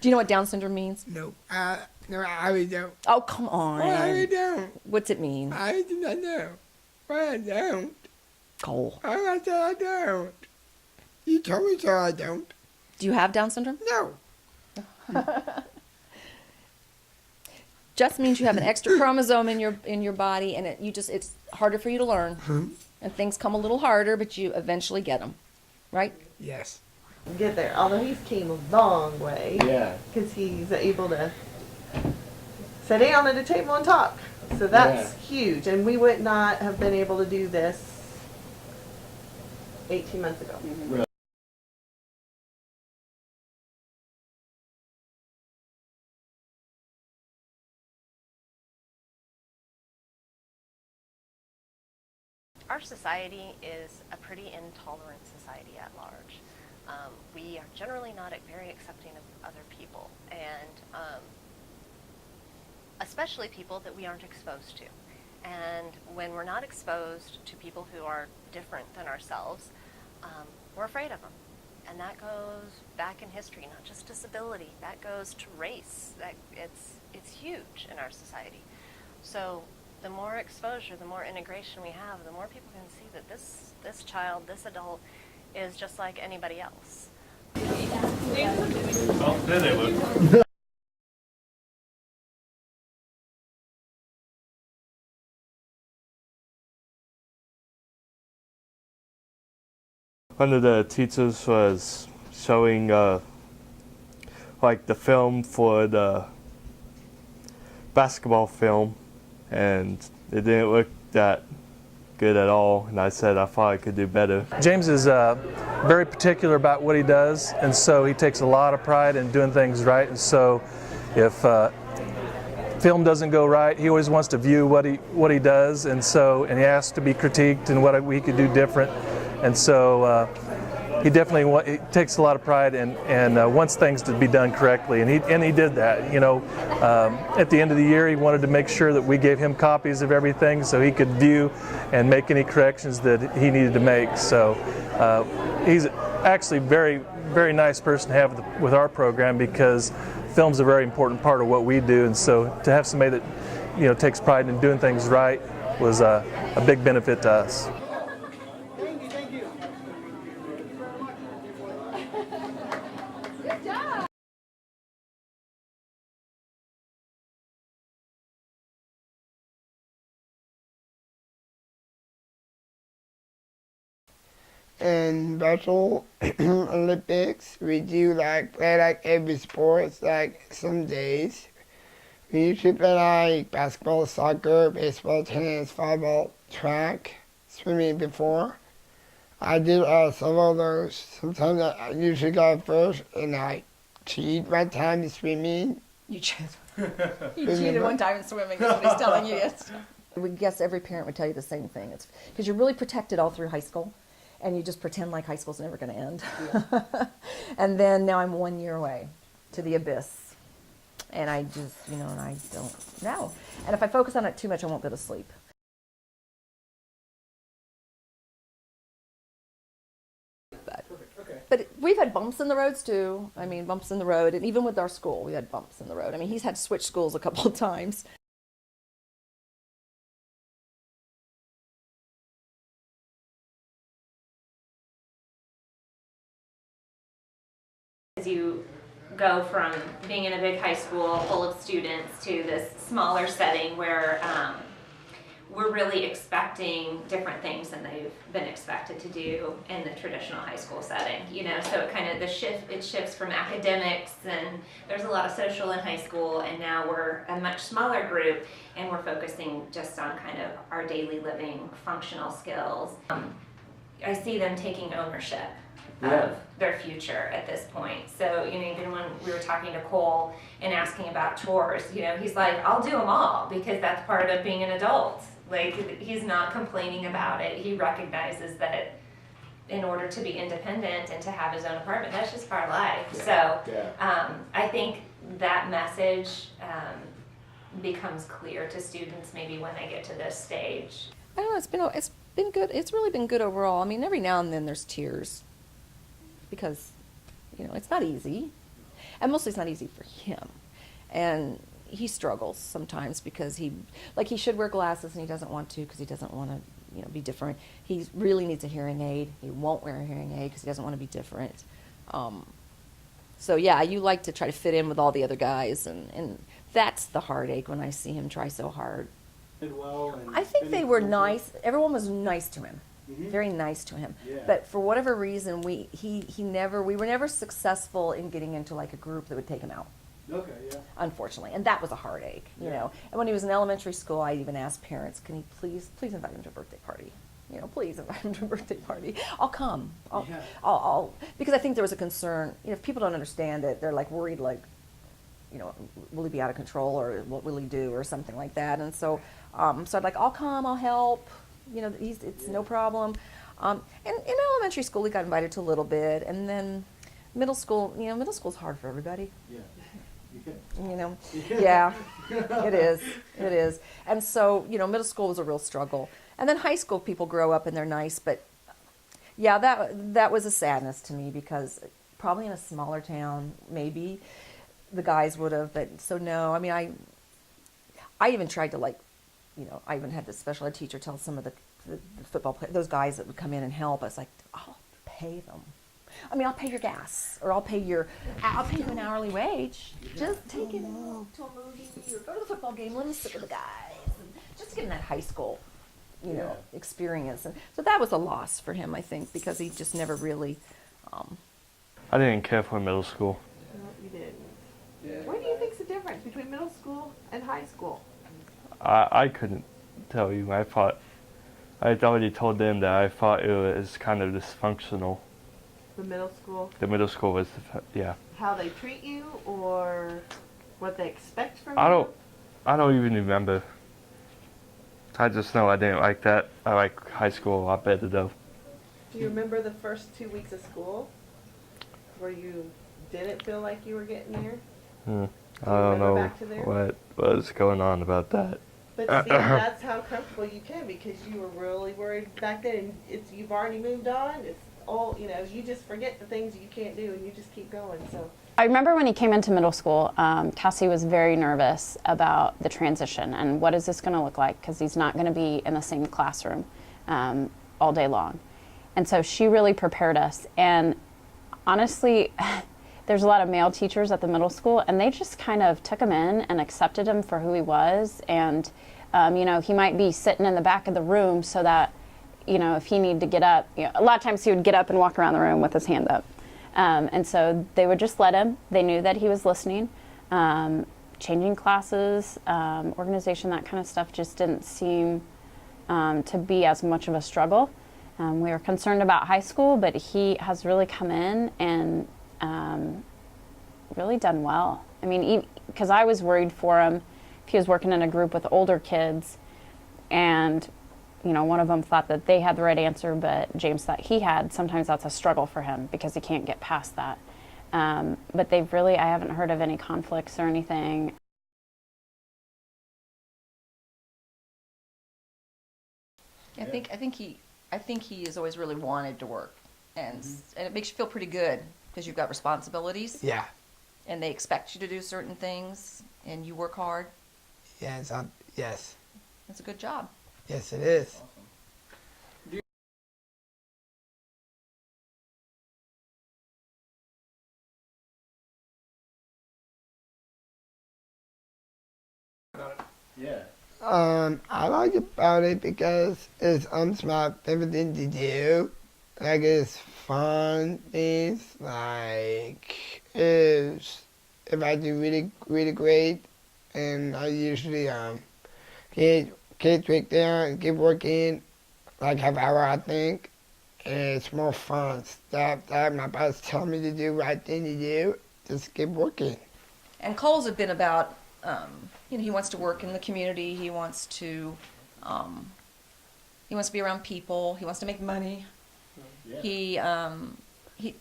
Do you know what Down syndrome means? No, no, I really don't. Oh, come on. Well, I really don't. What's it mean? I do not know. Well, I don't. Cole. Oh, I said I don't. You told me so I don't. Do you have Down syndrome? No. Just means you have an extra chromosome in your body, and it's harder for you to learn. And things come a little harder, but you eventually get them, right? Yes. Get there. Although he's came a long way. Yeah. Because he's able to sit down at a table and talk. So that's huge. And we would not have been able to do this 18 months ago. Right. Our society is a pretty intolerant society at large. We are generally not very accepting of other people, and especially people that we aren't exposed to. And when we're not exposed to people who are different than ourselves, we're afraid of them. And that goes back in history, not just disability. That goes to race. It's huge in our society. So the more exposure, the more integration we have, the more people can see that this child, this adult, is just like anybody else. Oh, there they look. One of the teachers was showing like the film for the basketball film, and it didn't look that good at all, and I said I thought I could do better. James is very particular about what he does, and so he takes a lot of pride in doing things right. And so if film doesn't go right, he always wants to view what he does, and he asks to be critiqued and what we could do different. And so he definitely he takes a lot of pride and wants things to be done correctly, and he did that. You know, at the end of the year, he wanted to make sure that we gave him copies of everything so he could view and make any corrections that he needed to make. So he's actually very, very nice person to have with our program, because film's a very important part of what we do, and so to have somebody that takes pride in doing things right was a big benefit to us. In Special Olympics, we do play every sports. Some days we usually play basketball, soccer, baseball, tennis, volleyball, track, swimming before. I did several of those. Sometimes I usually go first, and I cheat my time in swimming. You cheated one time in swimming, is what he's telling you. Yes. We guess every parent would tell you the same thing. It's because you're really protected all through high school, and you just pretend like high school's never going to end. Yeah. And then now I'm 1 year away to the abyss, and I just, and I don't know. And if I focus on it too much, I won't go to sleep. But we've had bumps in the roads too. I mean, bumps in the road, and even with our school, we had bumps in the road. I mean, he's had to switch schools a couple of times. As you go from being in a big high school full of students to this smaller setting where we're really expecting different things than they've been expected to do in the traditional high school setting, so it shifts from academics, and there's a lot of social in high school, and now we're a much smaller group, and we're focusing just on kind of our daily living functional skills. I see them taking ownership of their future at this point. So, even when we were talking to Cole and asking about chores, he's like, I'll do them all, because that's part of being an adult. He's not complaining about it. He recognizes that in order to be independent and to have his own apartment, that's just part of life. Yeah. So I think that message becomes clear to students maybe when they get to this stage. I don't know, it's been good. It's really been good overall. I mean, every now and then there's tears, because, it's not easy. and mostly it's not easy for him. And he struggles sometimes because he should wear glasses and he doesn't want to because he doesn't want to, be different. He really needs a hearing aid. He won't wear a hearing aid because he doesn't want to be different. So yeah, you like to try to fit in with all the other guys, and that's the heartache when I see him try so hard. I think they were nice. Everyone was nice to him, very nice to him. Yeah. But for whatever reason, we were never successful in getting into like a group that would take him out. Okay, yeah. Unfortunately, and that was a heartache, you know. And when he was in elementary school, I even asked parents, "Can you please invite him to a birthday party? Please invite him to a birthday party. I'll come. I'll because I think there was a concern. If people don't understand it, they're like worried, like, will he be out of control or what will he do or something like that. And so, so I'd like, I'll come, I'll help. It's no problem. And in elementary school, he got invited to a little bit, and then middle school. Middle school's hard for everybody. Yeah. Yeah, it is. And so, middle school was a real struggle. And then high school, people grow up and they're nice, but yeah, that was a sadness to me because probably in a smaller town, maybe the guys would have, but so no, I mean, I even tried to I even had the special ed teacher tell some of the football players, those guys that would come in and help us, like, I'll pay them. I mean, I'll pay your gas, or I'll pay you an hourly wage. Just take it out to a movie, or go to the football game. Let me sit with the guys, and just get in that high school, experience. And so that was a loss for him, I think, because he just never really. I didn't care for middle school. No, you didn't. Yeah. What do you think's the difference between middle school and high school? I couldn't tell you. I already told them that I thought it was kind of dysfunctional. The middle school? The middle school was, yeah. How they treat you or what they expect from you? I don't even remember. I just know I didn't like that. I like high school a lot better though. Do you remember the first 2 weeks of school where you didn't feel like you were getting there? I don't know back to there? what was going on about that. But see, that's how comfortable you can because you were really worried back then. And you've already moved on. It's all, you just forget the things you can't do and you just keep going. So I remember when he came into middle school, Cassie was very nervous about the transition and what is this going to look like because he's not going to be in the same classroom all day long. And so she really prepared us. And honestly, there's a lot of male teachers at the middle school, and they just kind of took him in and accepted him for who he was. And, he might be sitting in the back of the room so that, if he needed to get up, a lot of times he would get up and walk around the room with his hand up. And so they would just let him. They knew that he was listening. Changing classes, organization, that kind of stuff just didn't seem to be as much of a struggle. We were concerned about high school, but he has really come in and really done well. I mean, because I was worried for him if he was working in a group with older kids and one of them thought that they had the right answer, but James thought he had. Sometimes that's a struggle for him because he can't get past that. But I haven't heard of any conflicts or anything. I think he has always really wanted to work, and it makes you feel pretty good because you've got responsibilities. Yeah. And they expect you to do certain things, and you work hard. Yes. Yes. It's a good job. Yes, it is. Yeah. I like about it because it's my favorite thing to do. Like it's fun things. Like if I do really great, and I usually get break down and keep working like half hour I think. And it's more fun stuff that my boss telling me to do right thing to do. Just keep working. And Cole's have been about, he wants to work in the community. He wants to be around people. He wants to make money. Yeah. He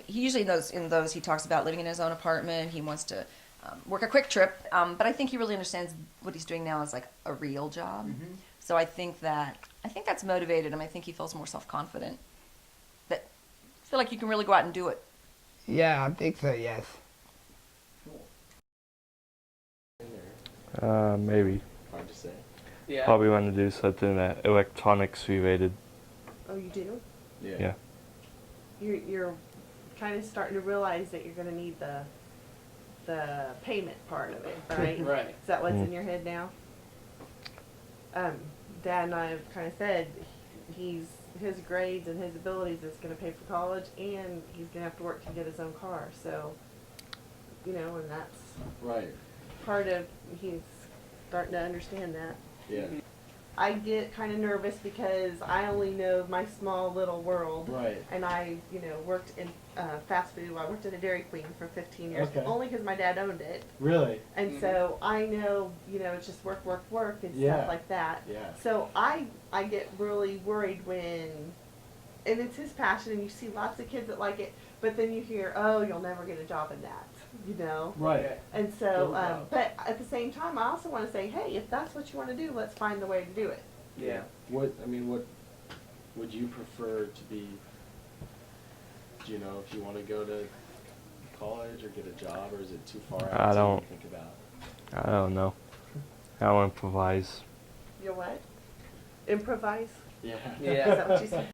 usually in those he talks about living in his own apartment. He wants to work a quick trip. But I think he really understands what he's doing now is like a real job. Mm-hmm. So I think that's motivated him. I think he feels more self-confident. That feel like you can really go out and do it. Yeah, I think so, yes. Maybe. Hard to say. Yeah. Probably want to do something that electronics related. Oh, you do? Yeah. You're kind of starting to realize that you're going to need the payment part of it, right? Right. Is that what's Mm. in your head now? Dad and I have kind of said his grades and his abilities is going to pay for college, and he's going to have to work to get his own car. So, and that's Right. part of he's starting to understand that. Yeah. I get kind of nervous because I only know my small little world. Right. And I, worked in fast food. I worked at a Dairy Queen for 15 years, Okay. only because my dad owned it. Really? And so I know, it's just work, work, work and Yeah. stuff like that. Yeah. So I get really worried when, and it's his passion, and you see lots of kids that like it, but then you hear, oh, you'll never get a job in that, Right. And so, No doubt. but at the same time, I also want to say, hey, if that's what you want to do, let's find the way to do it. Yeah. What would you prefer to be? Do you know if you want to go to college or get a job, or is it too far out I to don't- think about? I don't know. I'll improvise. You what? Improvise? Yeah. Yeah. Is that what you said?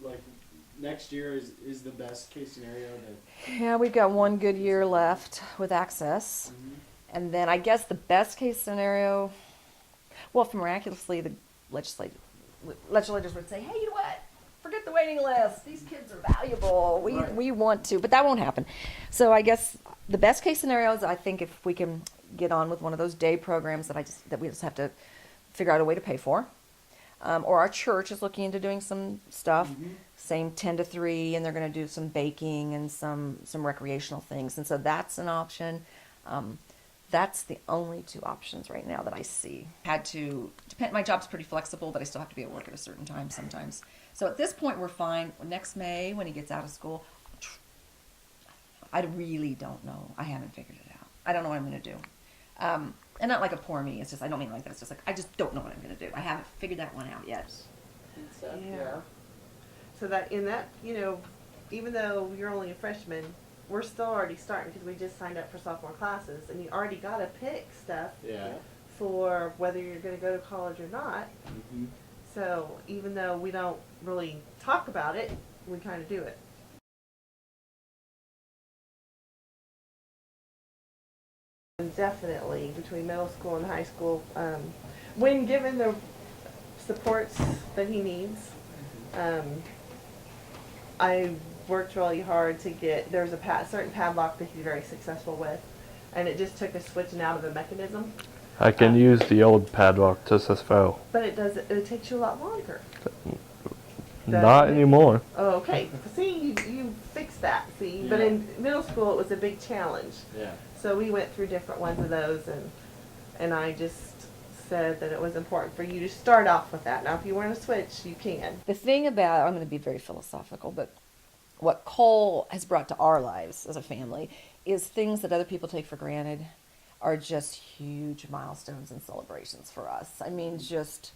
Like next year is the best case scenario that. Yeah, we've got one good year left with access. And then I guess the best case scenario, well, if miraculously the legislators would say, hey, you know what? Forget the waiting list. These kids are valuable. We want to, but that won't happen. So I guess the best case scenario is I think if we can get on with one of those day programs that we just have to figure out a way to pay for. Or our church is looking into doing some stuff, same 10 to 3, and they're going to do some baking and some recreational things. And so that's an option. That's the only two options right now that I see. My job's pretty flexible, but I still have to be at work at a certain time sometimes. So at this point, we're fine. Next May, when he gets out of school, I really don't know. I haven't figured it out. I don't know what I'm going to do. And not like a poor me. It's just, I don't mean like that. It's just like, I just don't know what I'm going to do. I haven't figured that one out yet. Yeah. So that even though you're only a freshman, we're still already starting because we just signed up for sophomore classes, and you already got to pick stuff Yeah. for whether you're going to go to college or not. So even though we don't really talk about it, we kind of do it. And definitely between middle school and high school, when given the supports that he needs, I worked really hard to get, there's a certain padlock that he's very successful with, and it just took a switching out of the mechanism. I can use the old padlock just as well. But it takes you a lot longer. Not anymore. Oh, okay. See, you fixed that, see? But in middle school, it was a big challenge. Yeah. So we went through different ones of those, and I just said that it was important for you to start off with that. Now, if you want to switch, you can. The thing about, I'm going to be very philosophical, but what Cole has brought to our lives as a family is things that other people take for granted are just huge milestones and celebrations for us. I mean, just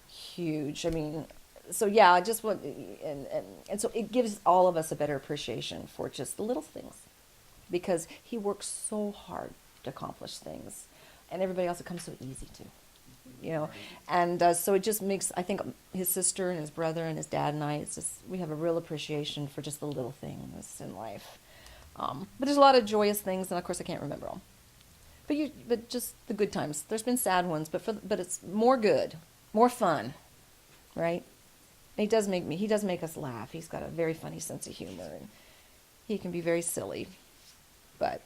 huge. I mean, so yeah, I just want, and so it gives all of us a better appreciation for just the little things, because he works so hard to accomplish things, and everybody else it comes so easy to, and so it just makes, I think his sister and his brother and his dad and I, it's just, we have a real appreciation for just the little things in life. But there's a lot of joyous things, and of course I can't remember them. But just the good times. There's been sad ones, but it's more good, more fun, right? And he does make us laugh. He's got a very funny sense of humor, and he can be very silly, but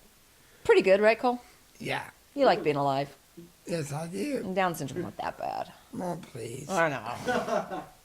pretty good, right, Cole? Yeah. You like being alive. Yes, I do. And Down syndrome not that bad. Come on, please. I know.